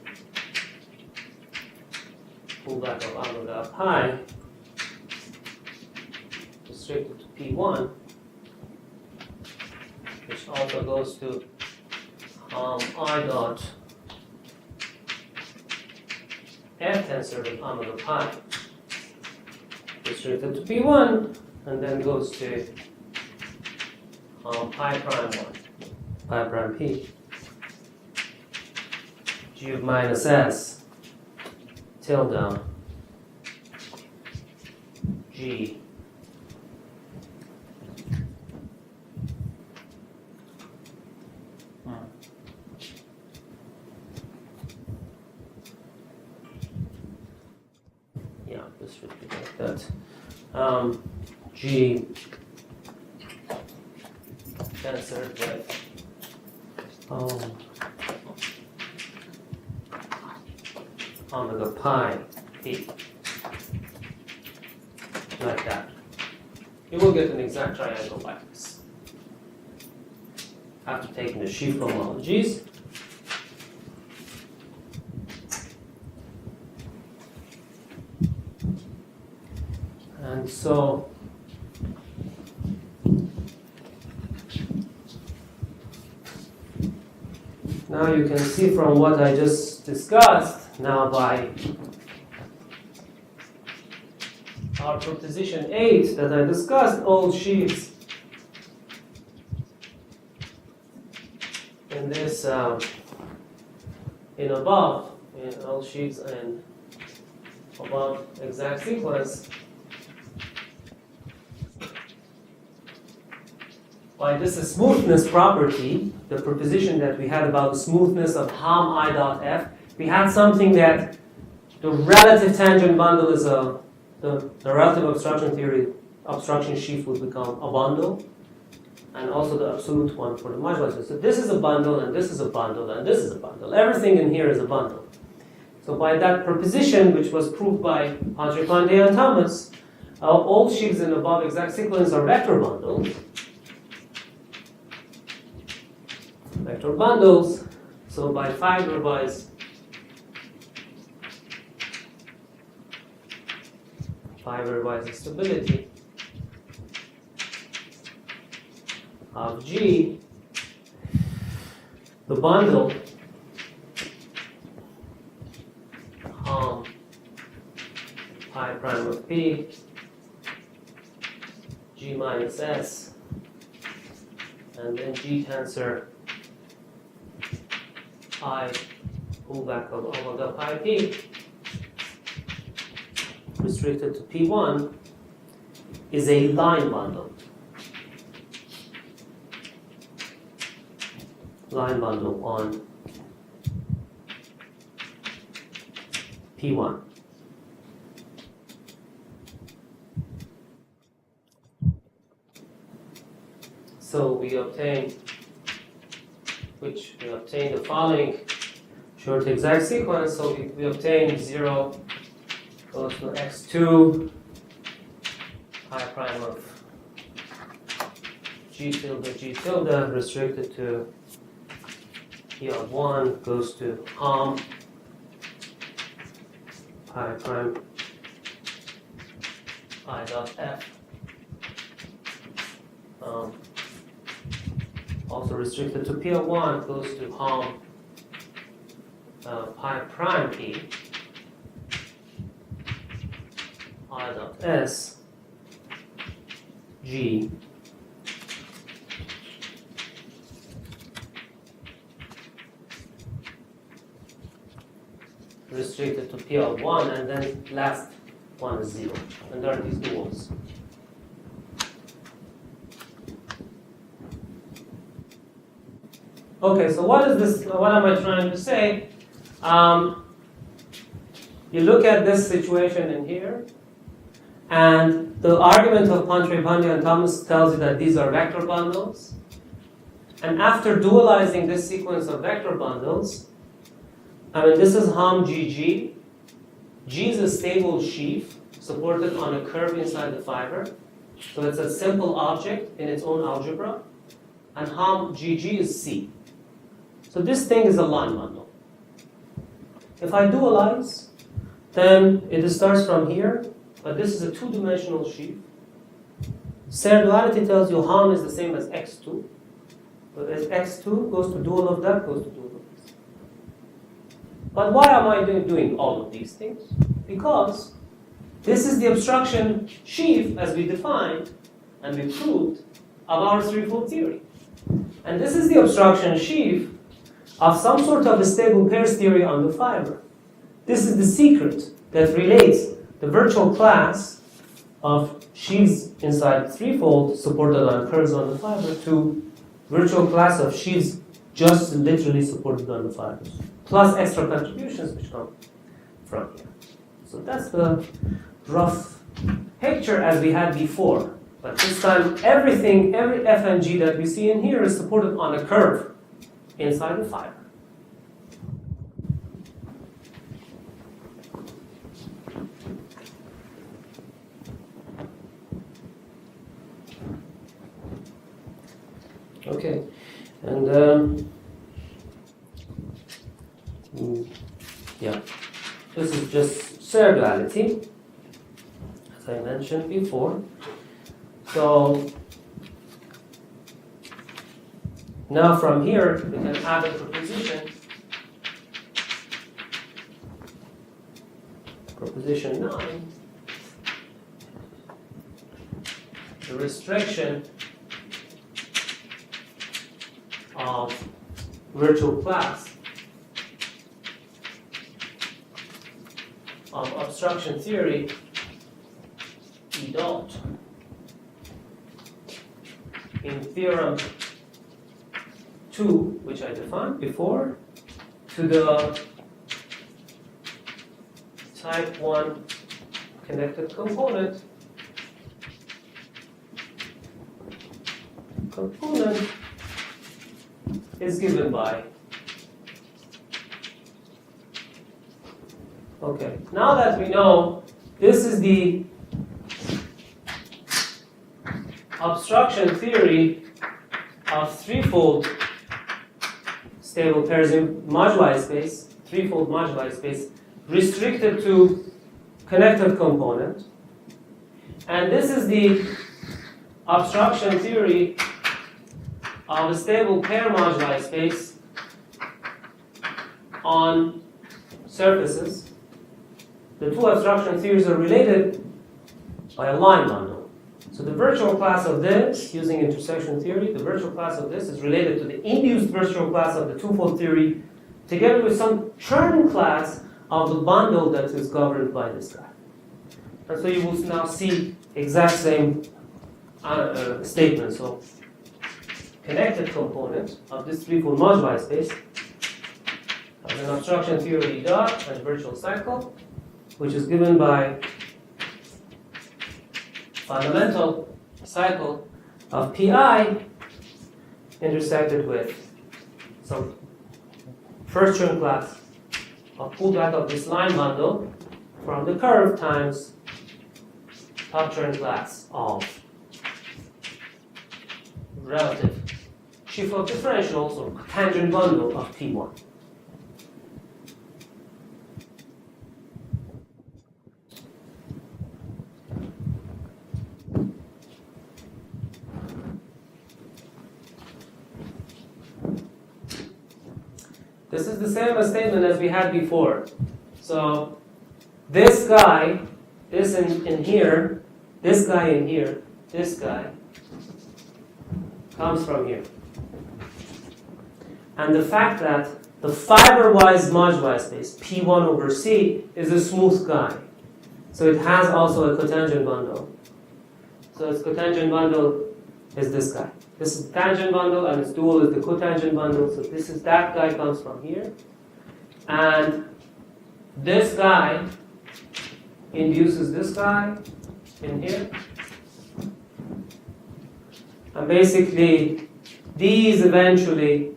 pullback of omega pi restricted to P1, which also goes to I dot F tensor with omega pi restricted to P1, and then goes to pi prime 1, pi prime P, G of minus S tilde G this should be like that. G tensor with omega pi P, like that. You will get an exact triangle like this after taking the sheaf homologies. And so now you can see from what I just discussed, now by our proposition 8 that I discussed, all sheaves in this in all sheaves and above exact sequence, by this smoothness property, the proposition that we had about the smoothness of Ham I dot F, we had something that the relative tangent bundle is the relative obstruction theory obstruction sheaf would become a bundle, and also the absolute one for the moduli. So this is a bundle, and this is a bundle, and this is a bundle. Everything in here is a bundle. So by that proposition, which was proved by Pandharipande and Thomas, all sheaves in above exact sequence are vector bundles. Vector bundles. So by fiberwise stability of G, the bundle pi prime of P, G minus S, and then G tensor I pullback of omega pi P restricted to P1 is a line bundle. Line bundle on P1. So we obtain the following short exact sequence, so we obtain 0 goes to x2 pi prime of g tilde restricted to p of 1 goes to hom pi prime I dot f. Also restricted to p of 1 goes to hom pi prime p I dot s g restricted to p of 1, and then last one is 0. And there are these duals. Okay, so what is this? What am I trying to say? You look at this situation in here, and the argument of Pandharipande and Thomas tells you that these are vector bundles. And after dualizing this sequence of vector bundles, this is hom GG. G is a stable sheaf supported on a curve inside the fiber. So it's a simple object in its own algebra. And hom GG is C. So this thing is a line bundle. If I dualize, then it starts from here, but this is a two-dimensional sheaf. Serre duality tells you hom is the same as x2. So as x2 goes to dual of that, goes to dual of this. But why am I doing all of these things? Because this is the obstruction sheaf as we defined and we proved of our threefold theory. And this is the obstruction sheaf of some sort of a stable pairs theory on the fiber. This is the secret that relates the virtual class of sheaves inside threefold supported on curves on the fiber to virtual class of sheaves just literally supported on the fibers, plus extra contributions which come from here. So that's the rough picture as we had before. But this time, everything, every f and g that we see in here is supported on a curve inside the fiber. Okay, and yeah, this is just Serre duality, as I mentioned before. So now from here we can add a proposition. Proposition 9. The restriction of virtual class of obstruction theory E dot in theorem 2, which I defined before, to the type 1 connected component is given by. Okay, now that we know this is the obstruction theory of threefold stable pairs in moduli space, threefold moduli space, restricted to connected component, and this is the obstruction theory of a stable pair moduli space on surfaces. The two obstruction theories are related by a line bundle. So the virtual class of this, using intersection theory, the virtual class of this is related to the induced virtual class of the twofold theory, together with some Chern class of the bundle that is governed by this guy. And so you will now see exact same statement. So connected component of this threefold moduli space has an obstruction theory dot and virtual cycle, which is given by fundamental cycle of pi intersected with some first Chern class of pullback of this line bundle from the curve times top turn class of relative sheaf of differentials or tangent bundle of P1. This is the same statement as we had before. So this guy, this in here, this guy in here, this guy comes from here. And the fact that the fiberwise moduli space, P1 over C, is a smooth guy. So it has also a cotangent bundle. So its cotangent bundle is this guy. This is the tangent bundle, and its dual is the cotangent bundle. So this is that guy comes from here. And this guy induces this guy in here. And basically, these eventually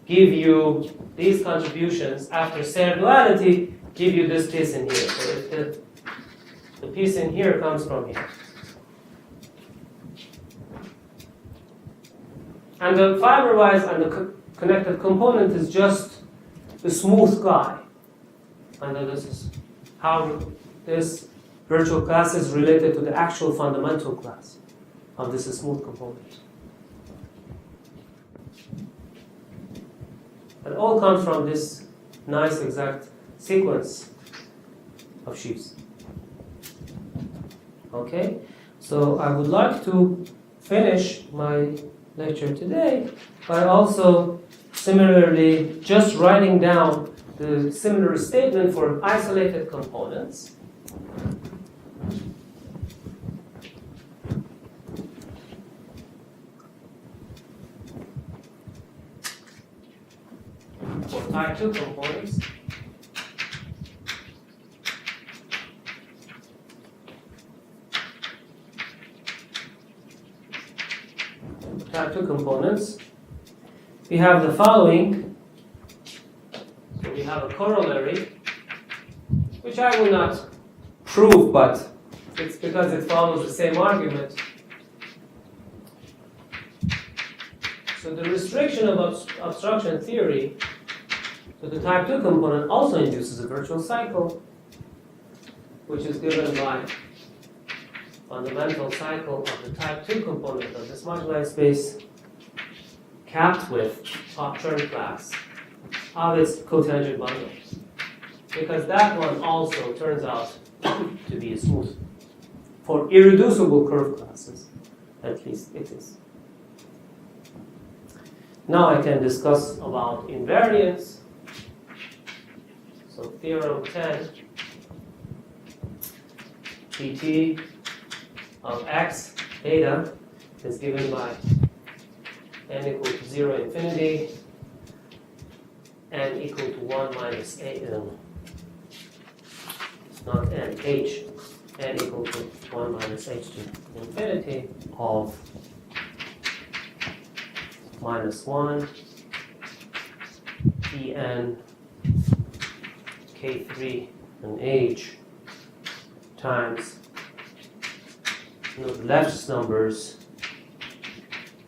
give you, these contributions after Serre duality, give you this piece in here. So if the piece in here comes from here. And the fiberwise and the connected component is just the smooth guy. And this is how this virtual class is related to the actual fundamental class of this smooth component. It all comes from this nice exact sequence of sheaves. Okay, so I would like to finish my lecture today by also similarly just writing down the similar statement for isolated components. For type 2 components. Type 2 components, we have the following. So we have a corollary, which I will not prove, but it's because it follows the same argument. So the restriction of obstruction theory to the type 2 component also induces a virtual cycle, which is given by fundamental cycle of the type 2 component of this moduli space capped with top turn class of its cotangent bundle. Because that one also turns out to be smooth. For irreducible curve classes, at least it is. Now I can discuss about invariants. So theorem 10, pt of x theta is given by n equal to 0 infinity, n equal to 1 minus a, not n, h, n equal to 1 minus h to infinity of minus 1 Pn K3 and h times Noether-Lefschetz numbers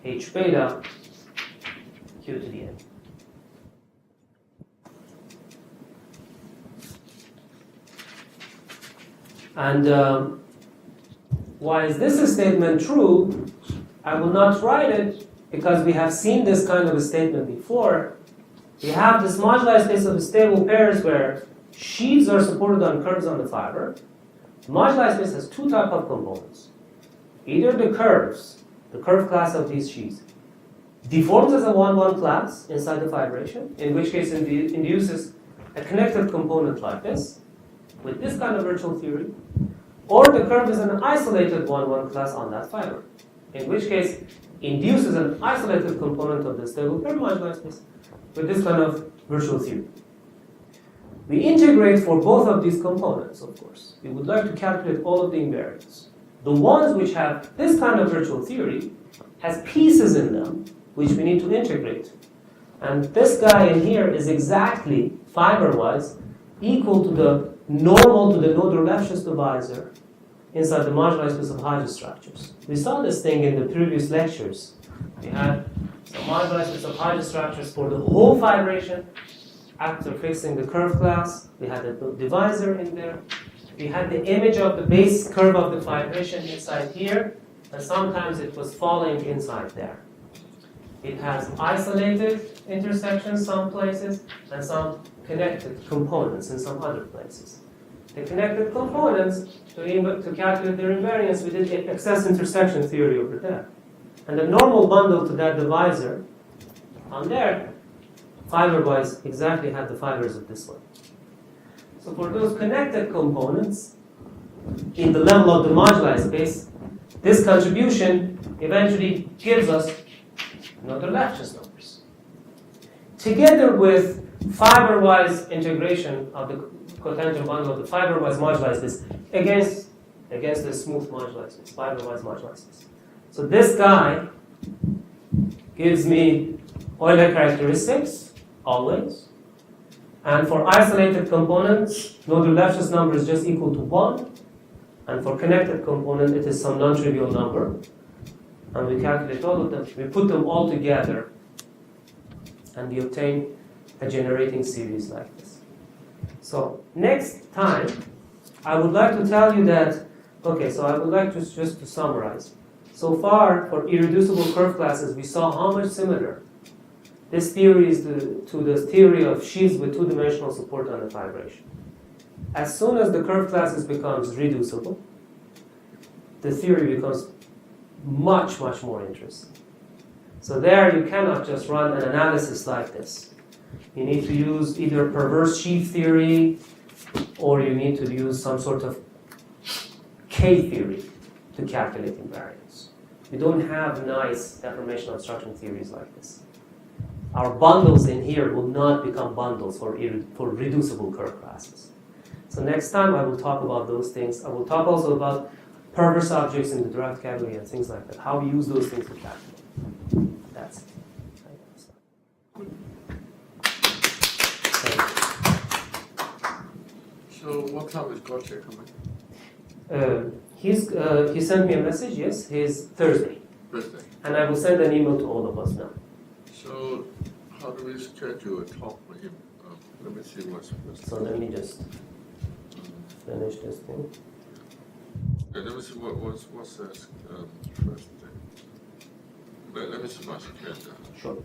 h beta q to the n. And why is this a statement true? I will not write it because we have seen this kind of a statement before. We have this moduli space of stable pairs where sheaves are supported on curves on the fiber. The moduli space has two types of components. Either the curves, the curve class of these sheaves, deforms as a 1-1 class inside the fibration, in which case it induces a connected component like this, with this kind of virtual theory, or the curve is an isolated 1-1 class on that fiber, in which case induces an isolated component of the stable pair moduli space with this kind of virtual theory. We integrate for both of these components, of course. We would like to calculate all of the invariants. The ones which have this kind of virtual theory has pieces in them which we need to integrate. And this guy in here is exactly fiberwise equal to the normal to the Noether-Lefschetz divisor inside the moduli space of hydrostructures. We saw this thing in the previous lectures. We had some moduli space of hydrostructures for the whole fibration. After fixing the curve class, we had a divisor in there. We had the image of the base curve of the fibration inside here, and sometimes it was falling inside there. It has isolated intersections some places, and some connected components in some other places. The connected components, to calculate their invariance, we did excess intersection theory over there. And the normal bundle to that divisor on there, fiberwise, exactly had the fibers of this one. So for those connected components, in the level of the moduli space, this contribution eventually gives us Noether-Lefschetz numbers. Together with fiberwise integration of the cotangent bundle of the fiberwise moduli space against the smooth moduli space, fiberwise moduli space. So this guy gives me Euler characteristics, always. And for isolated components, Noether-Lefschetz number is just equal to 1. And for connected component, it is some non-trivial number. And we calculate all of them. We put them all together. And we obtain a generating series like this. So next time, I would like to tell you that, okay, so I would like to just to summarize. So far, for irreducible curve classes, we saw how much similar this theory is to the theory of sheaves with two-dimensional support on the fibration. As soon as the curve classes becomes reducible, the theory becomes much, much more interesting. So there you cannot just run an analysis like this. You need to use either perverse sheaf theory, or you need to use some sort of K theory to calculate invariance. We don't have nice deformation obstruction theories like this. Our bundles in here will not become bundles for reducible curve classes. So next time I will talk about those things. I will talk also about perverse objects in the derived category and things like that, how we use those things to calculate. That's it. So what time is Gautier coming? He sent me a message, yes, he's Thursday. Thursday. And I will send an email to all of us now. So how do we schedule a talk with him? Let me see what's So let me just finish this thing. let me see what's the first thing. Let me see my agenda. Sure.